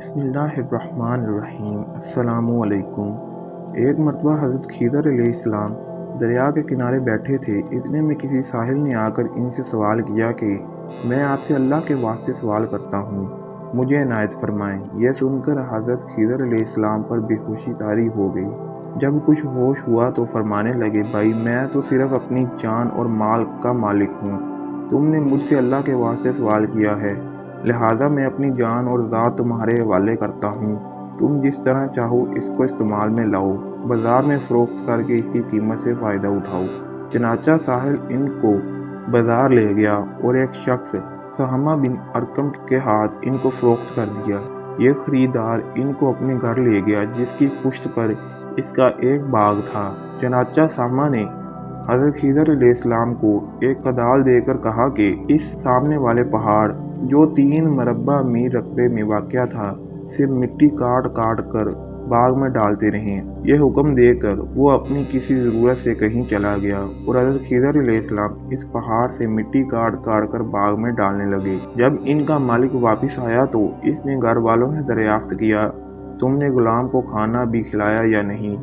बिस्मिल्लाहिर्रहमानिर्रहीम। अस्सलामु अलैकुम। एक मरतबा हज़रत खिज़र अलैहिस्सलाम दरिया के किनारे बैठे थे। इतने में किसी साहिल ने आकर इनसे सवाल किया कि मैं आपसे अल्लाह के वास्ते सवाल करता हूँ, मुझे इनायत फरमाएं। यह सुनकर हज़रत खिज़र अलैहिस्सलाम पर बेहोशी तारी हो गई। जब कुछ होश हुआ तो फरमाने लगे, भाई मैं तो सिर्फ अपनी जान और माल का मालिक हूँ। तुमने मुझसे अल्लाह के वास्ते सवाल किया है, लिहाजा मैं अपनी जान और ज़ात तुम्हारे हवाले करता हूँ। तुम जिस तरह चाहो इसको इस्तेमाल में लाओ, बाज़ार में फ़रोख्त करके इसकी कीमत से फ़ायदा उठाओ। चनाचा साहिल इनको बाज़ार ले गया और एक शख्स सहमा बिन अरकम के हाथ इनको फ़रोख्त कर दिया। ये ख़रीदार इनको अपने घर ले गया, जिसकी पुश्त पर इसका एक बाग था। चनाचा सहमा ने हज़रत खिज़र अलैहिस्सलाम को एक कदाल देकर कहा कि इस सामने वाले पहाड़ जो 3 मरबा मील रकबे में वाक़या था, से मिट्टी काट काट कर बाग में डालते रहें। यह हुक्म देकर वो अपनी किसी ज़रूरत से कहीं चला गया और हज़रत खिज़र अलैहिस्सलाम इस पहाड़ से मिट्टी काट काट कर बाग में डालने लगे। जब इनका मालिक वापस आया तो इसने घर वालों से दरियाफ्त किया, तुमने गुलाम को खाना भी खिलाया या नहीं?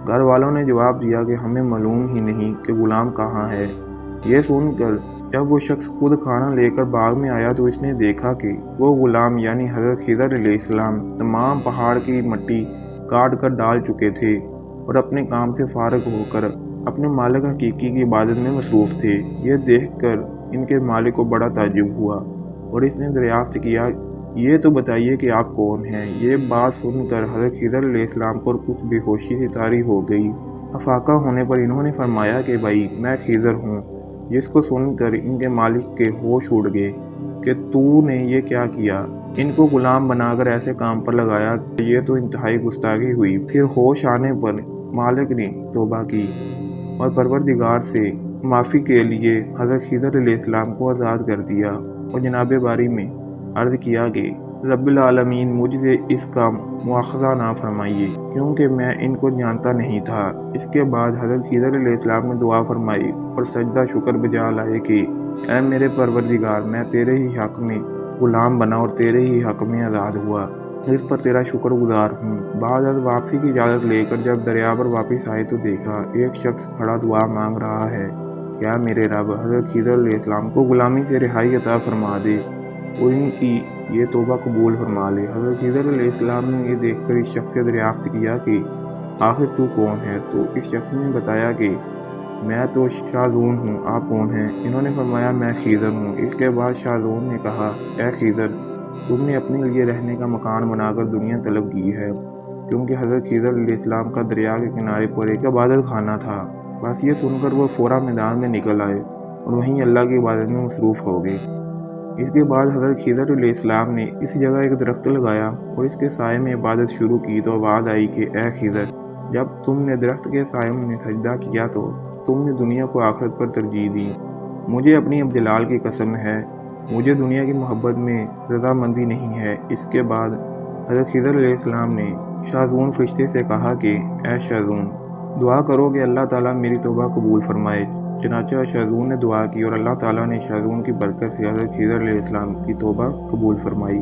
घर वालों ने जवाब दिया कि हमें मालूम ही नहीं कि गुलाम कहाँ है। यह सुनकर जब वो शख्स खुद खाना लेकर बाग में आया तो इसने देखा कि वो गुलाम यानी हज़रत खिज़र अलैहिस्सलाम तमाम पहाड़ की मिट्टी काट कर डाल चुके थे और अपने काम से फारग होकर अपने मालिक हकीकी की इबादत में मसरूफ़ थे। यह देखकर इनके मालिक को बड़ा ताज्जुब हुआ और इसने दरियाफ्त किया, ये तो बताइए कि आप कौन हैं? ये बात सुनकर हज़रत खिज़र अलैहिस्सलाम पर कुछ बेहोशी सी तारी हो गई। अफाका होने पर इन्होंने फरमाया कि भाई मैं खिज़र हूँ। जिसको सुनकर इनके मालिक के होश उड़ गए कि तूने ये क्या किया? इनको गुलाम बनाकर ऐसे काम पर लगाया, ये तो इंतहाई गुस्ताखी हुई। फिर होश आने पर मालिक ने तौबा की और परवरदिगार से माफ़ी के लिए हज़रत खिज़र अलैहिस्सलाम को आज़ाद कर दिया और जनाब बारी में अर्ज़ किया कि रब्बिल आलमीन मुझसे इसका मुआख़ज़ा ना फरमाइए, क्योंकि मैं इनको जानता नहीं था। इसके बाद हज़रत खिज़र अलैहिस्सलाम ने दुआ फरमाई और सजदा शुक्र बजा लाए कि ऐ मेरे परवरदिगार, मैं तेरे ही हक़ में ग़ुलाम बना और तेरे ही हक़ में आज़ाद हुआ, इस पर तेरा शुक्रगुज़ार हूँ। बाद वापसी की इजाज़त लेकर जब दरिया पर वापस आए तो देखा एक शख्स खड़ा दुआ मांग रहा है, क्या मेरे रब हज़रत खिज़र अलैहिस्सलाम को ग़ुलामी से रिहाई अता फरमा दे और इनकी ये तौबा कबूल फरमा ले। हज़रत खिज़र अलैहिस्सलाम ने ये देखकर इस शख्स से दरियाफ्त किया कि आखिर तू कौन है? तो इस शख्स ने बताया कि मैं तो शाहज़ून हूँ, आप कौन हैं? इन्होंने फरमाया मैं खिज़र हूँ। इसके बाद शाहज़ून ने कहा, ए खिज़र, तुमने अपने लिए रहने का मकान बनाकर दुनिया तलब की है, क्योंकि हज़रत खिज़र अलैहिस्सलाम का दरिया के किनारे पर एक इबादत खाना था। बस ये सुनकर वो फ़ौरा मैदान में निकल आए और वहीं अल्लाह की इबादत में मसरूफ़ हो गए। इसके बाद हज़रत खिज़र अलैहिस्सलाम ने इस जगह एक दरख्त लगाया और इसके साए में इबादत शुरू की तो आवाज़ आई कि ए खिज़र, जब तुमने दरख्त के साए में सजदा किया तो तुमने दुनिया को आखिरत पर तरजीह दी। मुझे अपनी जलाल की कसम है, मुझे दुनिया की मोहब्बत में रज़ामंदी नहीं है। इसके बाद हज़रत खिज़र अलैहिस्सलाम ने शाहज़ून फ़रिश्ते से कहा कि ए शाहज़ून, दुआ करो कि अल्लाह ताला मेरी तौबा कबूल फरमाए। चनाचा शाहज़ून ने दुआ की और अल्लाह ताला ने शाहज़ून की बरकत से हज़रत खिज़र अलैहिस्सलाम की तौबा कबूल फरमाई।